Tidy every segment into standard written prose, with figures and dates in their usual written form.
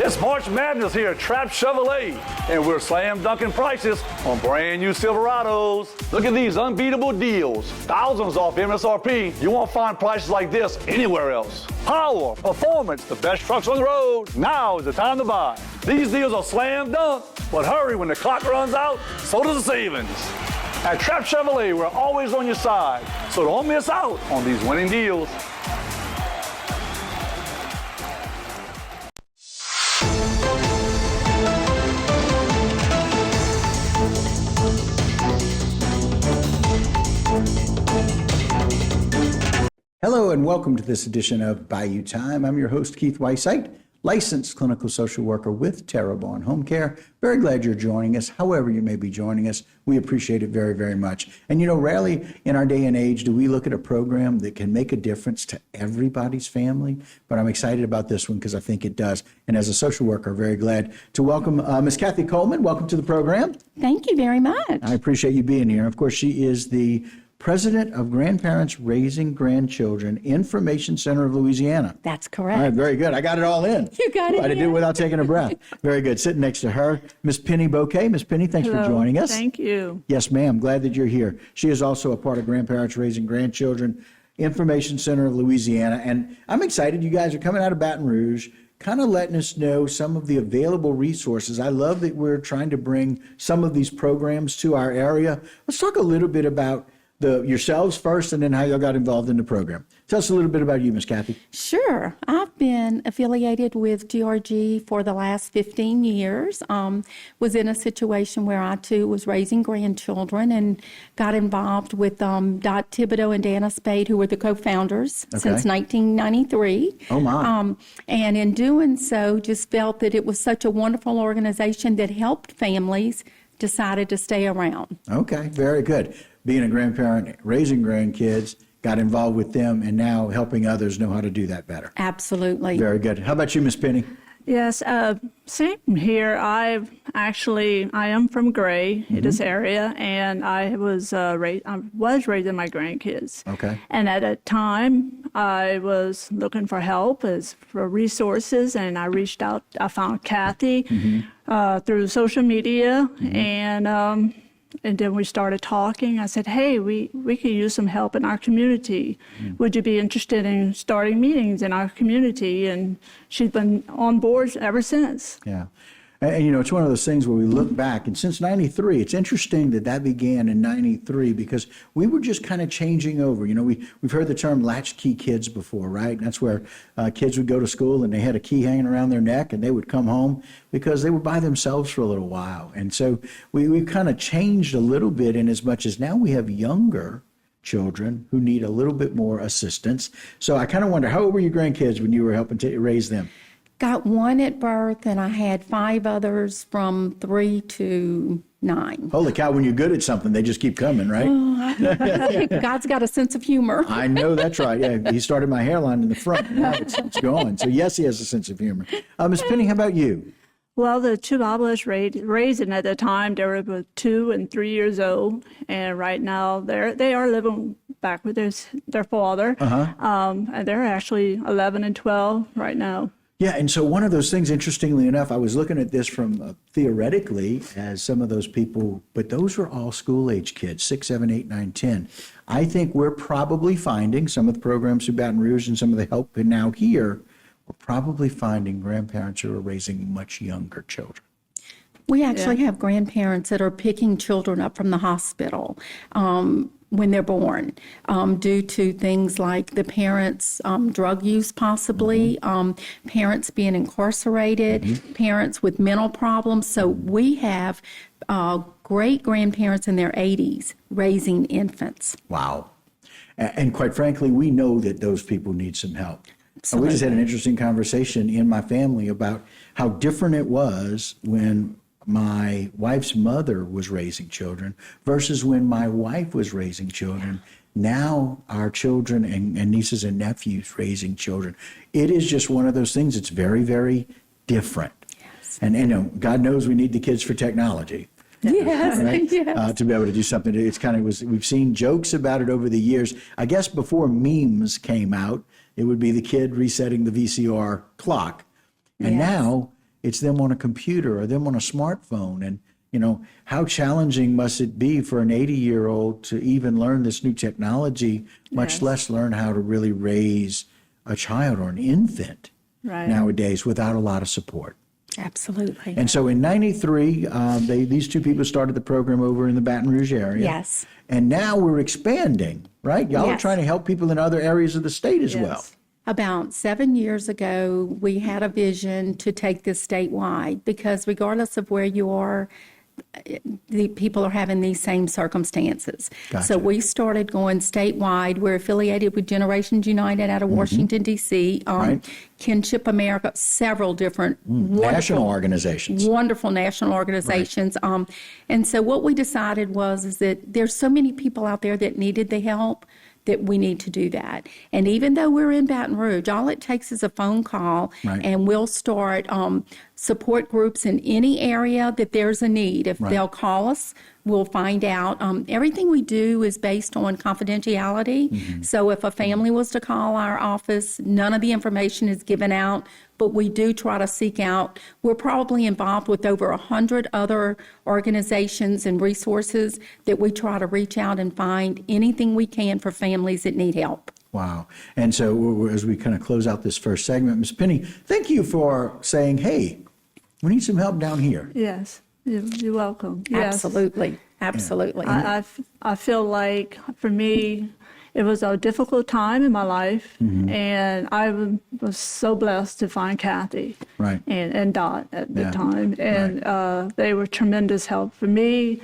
It's March Madness here at Trap Chevrolet, and we're slam dunking prices on brand new Silverados. Look at these unbeatable deals. Thousands off MSRP. You won't find prices like this anywhere else. Power, performance, the best trucks on the road. Now is the time to buy. These deals are slam dunk, but hurry, when the clock runs out, so does the savings. At Trap Chevrolet, we're always on your side, so don't miss out on these winning deals. Hello and welcome to this edition of Bayou Time. I'm your host, Keith Weissite, licensed clinical social worker with Terrebonne Home Care. Very glad you're joining us, however you may be joining us. We appreciate it very, very much. And you know, rarely in our day and age do we look at a program that can make a difference to everybody's family, but I'm excited about this one because I think it does. And as a social worker, very glad to welcome Ms. Kathy Coleman. Welcome to the program. Thank you very much. I appreciate you being here. Of course, she is the President of Grandparents Raising Grandchildren Information Center of Louisiana. That's correct. All right, very good. I got it all in. You got it. I did it without taking a breath. Very good. Sitting next to her, Miss Penny Bouquet. Miss Penny, thanks for joining us. Thank you. Yes, ma'am. Glad that you're here. She is also a part of Grandparents Raising Grandchildren Information Center of Louisiana. And I'm excited. You guys are coming out of Baton Rouge, kind of letting us know some of the available resources. I love that we're trying to bring some of these programs to our area. Let's talk a little bit about yourselves first, and then how y'all got involved in the program. Tell us a little bit about you, Miss Kathy. Sure. I've been affiliated with GRG for the last 15 years. Was in a situation where I, too, was raising grandchildren and got involved with Dot Thibodeau and Dana Spade, who were the co-founders since 1993. Oh, my. And in doing so, just felt that it was such a wonderful organization that helped families, decided to stay around. Okay, very good. Being a grandparent, raising grandkids, got involved with them, and now helping others know how to do that better. Absolutely. Very good. How about you, Miss Penny? Yes, same here. I am from Gray, this area, and I was raising my grandkids. Okay. And at a time, I was looking for help, for resources, and I reached out. I found Kathy through social media, and then we started talking. I said, hey, we could use some help in our community. Would you be interested in starting meetings in our community? And she's been on board ever since. Yeah. And, you know, it's one of those things where we look back, and since 93, it's interesting that began in 93 because we were just kind of changing over. You know, we've heard the term latchkey kids before, right? And that's where kids would go to school and they had a key hanging around their neck and they would come home because they were by themselves for a little while. And so we've kind of changed a little bit in as much as now we have younger children who need a little bit more assistance. So I kind of wonder, how old were your grandkids when you were helping to raise them? Got one at birth, and I had 5 others from 3 to 9. Holy cow, when you're good at something, they just keep coming, right? I think God's got a sense of humor. I know that's right. Yeah, he started my hairline in the front. Now it's gone. So yes, he has a sense of humor. Miss Penny, how about you? Well, the two I was raising at the time, they were 2 and 3 years old, and right now they are living back with their father, and they're actually 11 and 12 right now. Yeah, and so one of those things, interestingly enough, I was looking at this from theoretically as some of those people, but those were all school-age kids, 6, 7, 8, 9, 10. I think we're probably finding some of the programs through Baton Rouge and some of the help now here, we're probably finding grandparents who are raising much younger children. We actually have grandparents that are picking children up from the hospital when they're born, due to things like the parents' drug use possibly, parents being incarcerated, parents with mental problems. So we have great-grandparents in their 80s raising infants. Wow. And quite frankly, we know that those people need some help. And we just had an interesting conversation in my family about how different it was when my wife's mother was raising children versus when my wife was raising children. Now our children and nieces and nephews raising children. It is just one of those things. It's very, very different. Yes. And you know, God knows we need the kids for technology. Yes, right? yes. To be able to do something. It's kind of we've seen jokes about it over the years. I guess before memes came out, it would be the kid resetting the VCR clock. And now it's them on a computer or them on a smartphone. And, how challenging must it be for an 80-year-old to even learn this new technology, much Yes. less learn how to really raise a child or an infant nowadays without a lot of support. Absolutely. And so in 93, these two people started the program over in the Baton Rouge area. Yes. And now we're expanding, right? Y'all are Yes. trying to help people in other areas of the state as well. Yes. About 7 years ago, we had a vision to take this statewide because regardless of where you are, the people are having these same circumstances. Gotcha. So we started going statewide. We're affiliated with Generations United out of Washington, D.C., Right. Kinship America, several different National organizations. wonderful national organizations. And so what we decided is that there's so many people out there that needed the help that we need to do that. And even though we're in Baton Rouge, all it takes is a phone call, Right. and we'll start support groups in any area that there's a need. If Right. they'll call us, we'll find out. Everything we do is based on confidentiality. So if a family was to call our office, none of the information is given out, but we do try to seek out. We're probably involved with over 100 other organizations and resources that we try to reach out and find anything we can for families that need help. Wow. And so as we kind of close out this first segment, Ms. Penny, thank you for saying, hey, we need some help down here. Yes. You're welcome. Yes. Absolutely. Absolutely. I feel like for me, it was a difficult time in my life, and I was so blessed to find Kathy Right. and Dot at the Yeah. time, and they were tremendous help for me.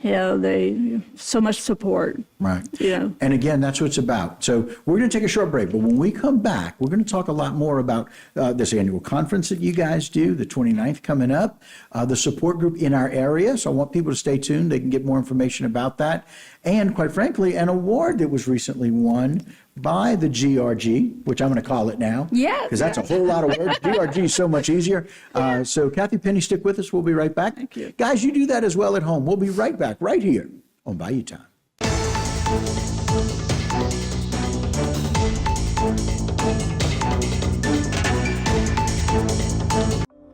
They so much support. Right. Yeah. And again, that's what it's about. So we're going to take a short break, but when we come back, we're going to talk a lot more about this annual conference that you guys do, the 29th coming up, the support group in our area. So I want people to stay tuned. They can get more information about that. And quite frankly, an award that was recently won by the GRG, which I'm going to call it now. Yes. Because that's a whole lot of words. GRG is so much easier. So Kathy Penny, stick with us. We'll be right back. Thank you. Guys, you do that as well at home. We'll be right back right here on Bayou Time.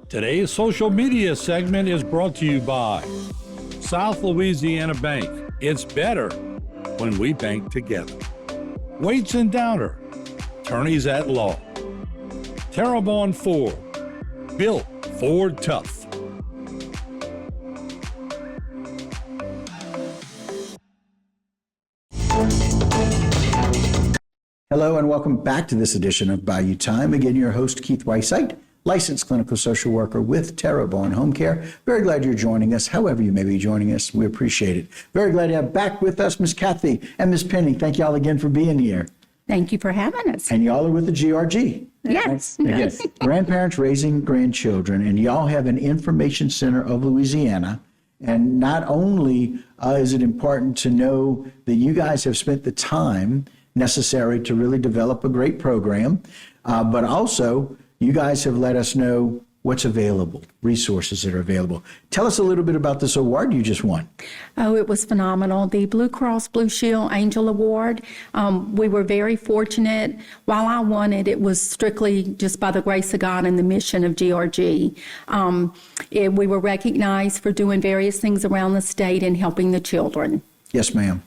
Today's social media segment is brought to you by South Louisiana Bank. It's better when we bank together. Waits and Downer, attorneys at law. Terrebonne Ford, built Ford tough. Hello and welcome back to this edition of Bayou Time. Again, your host, Keith Weissite, licensed clinical social worker with Terrebonne Home Care. Very glad you're joining us, however you may be joining us. We appreciate it. Very glad to have back with us Miss Kathy and Miss Penny. Thank y'all again for being here. Thank you for having us. And y'all are with the GRG. Yes. Again, grandparents raising grandchildren, and y'all have an information center of Louisiana. And not only is it important to know that you guys have spent the time necessary to really develop a great program, but also you guys have let us know what's available, resources that are available. Tell us a little bit about this award you just won. Oh, it was phenomenal. The Blue Cross Blue Shield Angel Award. We were very fortunate. While I won it, it was strictly just by the grace of God and the mission of GRG. We were recognized for doing various things around the state and helping the children. Yes, ma'am.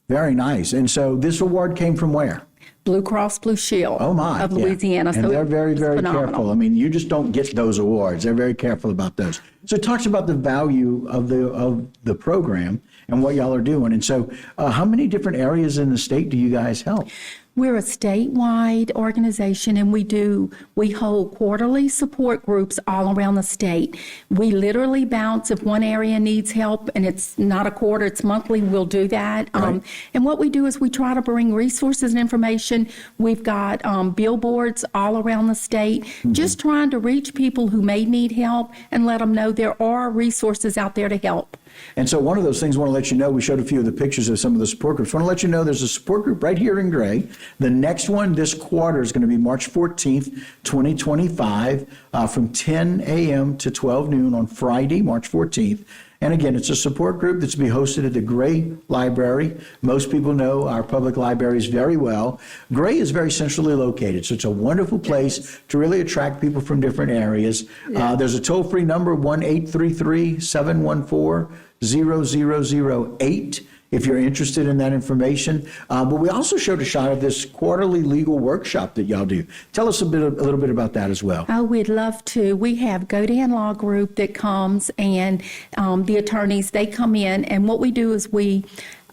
Very nice. And so this award came from where? Blue Cross Blue Shield Oh my, of yeah. Louisiana. And So they're it very, was very phenomenal. careful. I mean, you just don't get those awards. They're very careful about those. So it talks about the value of the program and what y'all are doing. And so how many different areas in the state do you guys help? We're a statewide organization, and we hold quarterly support groups all around the state. We literally bounce if one area needs help, and it's not a quarter, it's monthly, we'll do that. Right. And what we do is we try to bring resources and information. We've got billboards all around the state, just trying to reach people who may need help and let them know there are resources out there to help. And so one of those things I want to let you know, we showed a few of the pictures of some of the support groups. I want to let you know there's a support group right here in Gray. The next one this quarter is going to be March 14th, 2025, from 10 a.m. to 12 noon on Friday, March 14th. And again, it's a support group that's to be hosted at the Gray Library. Most people know our public libraries very well. Gray is very centrally located, so it's a wonderful place to really attract people from different areas. There's a toll-free number, 1-833-714-0008. If you're interested in that information. But we also showed a shot of this quarterly legal workshop that y'all do. Tell us a little bit about that as well. Oh, we'd love to. We have Godan Law Group that comes, and the attorneys, they come in, and what we do is we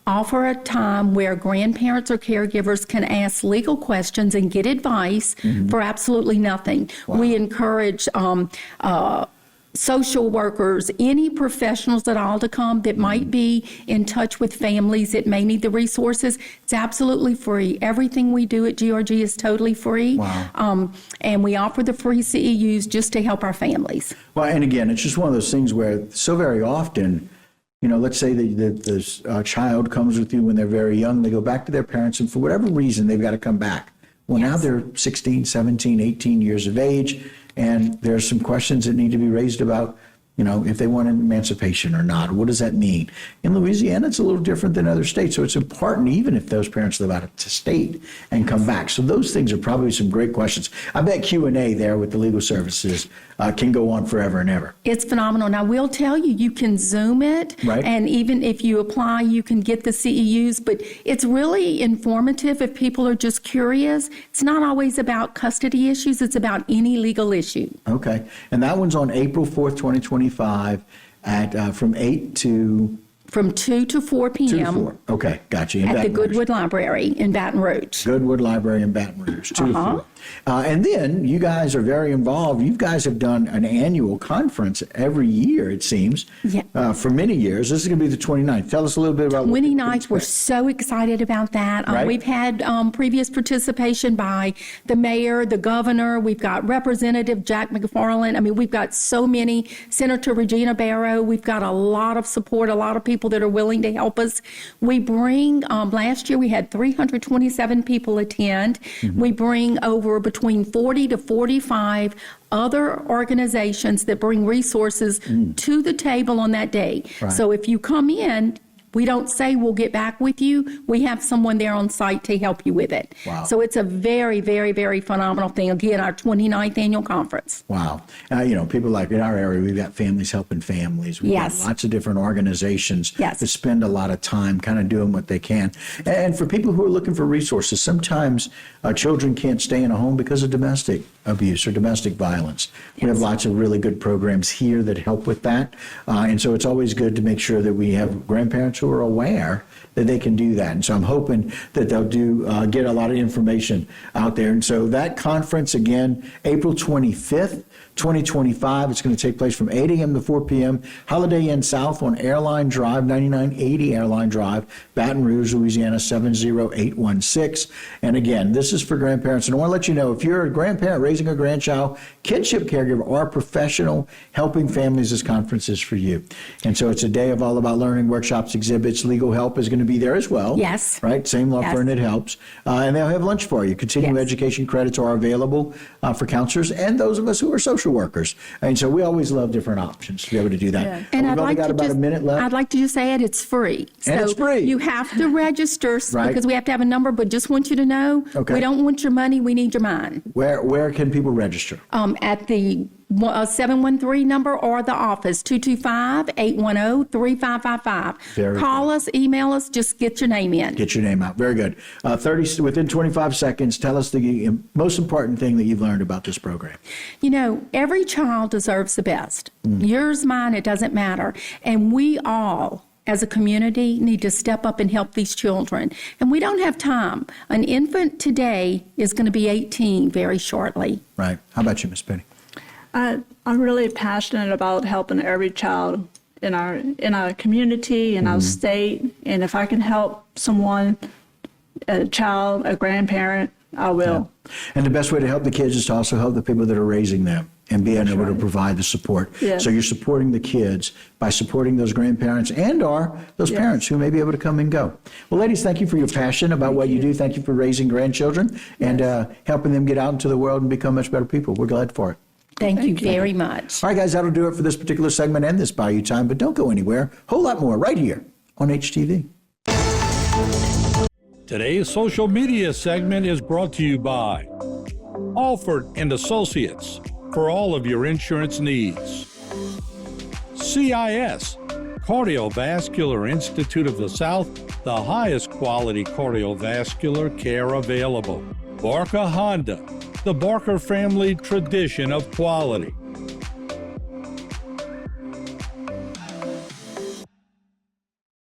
offer a time where grandparents or caregivers can ask legal questions and get advice for absolutely nothing. Wow. We encourage social workers, any professionals at all to come that might be in touch with families that may need the resources. It's absolutely free. Everything we do at GRG is totally free. Wow. And we offer the free CEUs just to help our families. Well, and again, it's just one of those things where so very often, let's say that this child comes with you when they're very young, they go back to their parents, and for whatever reason, they've got to come back. Well, now they're 16, 17, 18 years of age, and there's some questions that need to be raised about, if they want emancipation or not. What does that mean? In Louisiana, it's a little different than other states, so it's important even if those parents live out of state and come back. So those things are probably some great questions. I bet Q&A there with the legal services can go on forever and ever. It's phenomenal. Now, we'll tell you, you can Zoom it, right, and even if you apply, you can get the CEUs, but it's really informative if people are just curious. It's not always about custody issues. It's about any legal issue. Okay. And that one's on April 4th, 2025 at from 8 to... From 2 to 4 p.m. 2 to 4. Okay, gotcha. At the Goodwood Library in Baton Rouge. Goodwood Library in Baton Rouge, 2 to 4. And then you guys are very involved. You guys have done an annual conference every year, it seems, for many years. This is going to be the 29th. Tell us a little bit about 29th. We're so excited about that. Right? We've had previous participation by the mayor, the governor. We've got Representative Jack McFarland. I mean, we've got so many. Senator Regina Barrow. We've got a lot of support, a lot of people that are willing to help us. We bring, last year we had 327 people attend. We bring over between 40 to 45 other organizations that bring resources to the table on that day. Right. So if you come in, we don't say we'll get back with you. We have someone there on site to help you with it. Wow. So it's a very, very, very phenomenal thing. Again, our 29th annual conference. Wow. People like in our area, we've got Families Helping Families. We've got lots of different organizations that spend a lot of time kind of doing what they can. And for people who are looking for resources, sometimes children can't stay in a home because of domestic abuse or domestic violence. We have lots of really good programs here that help with that. And so it's always good to make sure that we have grandparents who are aware that they can do that. And so I'm hoping that they'll get a lot of information out there. And so that conference, again, April 25th, 2025. It's going to take place from 8 a.m. to 4 p.m. Holiday Inn South on Airline Drive, 9980 Airline Drive, Baton Rouge, Louisiana, 70816. And again, this is for grandparents. And I want to let you know, if you're a grandparent raising a grandchild, kinship caregiver, or professional helping families, this conference is for you. And so it's a day of all about learning, workshops, exhibits. Legal help is going to be there as well. Yes. Right? Same law firm that helps. And they'll have lunch for you. Continuing education credits are available for counselors and those of us who are social workers. And so we always love different options to be able to do that. Yeah. And We've I'd only like got to about just, a minute left. I'd like to just add it's free. And it's free. You have to register Right. because we have to have a number, but just want you to know, we don't want your money, we need your mind. Where can people register? At the 713 number or the office, 225-810-3555. Call us, email us, just get your name in. Get your name out. Very good. Within 25 seconds, tell us the most important thing that you've learned about this program. Every child deserves the best. Yours, mine, it doesn't matter. And we all, as a community, need to step up and help these children. And we don't have time. An infant today is going to be 18 very shortly. Right. How about you, Miss Penny? I'm really passionate about helping every child in our community, in our state, and if I can help someone, a child, a grandparent, I will. Yeah. And the best way to help the kids is to also help the people that are raising them and being able to provide the support. Yes. So you're supporting the kids by supporting those grandparents and or those parents who may be able to come and go. Well, ladies, thank you for your passion about what you do. Thank you for raising grandchildren and helping them get out into the world and become much better people. We're glad for it. Thank you very much. All right, guys, that'll do it for this particular segment and this Bayou Time, but don't go anywhere. Whole lot more right here on HTV. Today's social media segment is brought to you by Alford and Associates for all of your insurance needs. CIS, Cardiovascular Institute of the South, the highest quality cardiovascular care available. Barker Honda, the Barker family tradition of quality.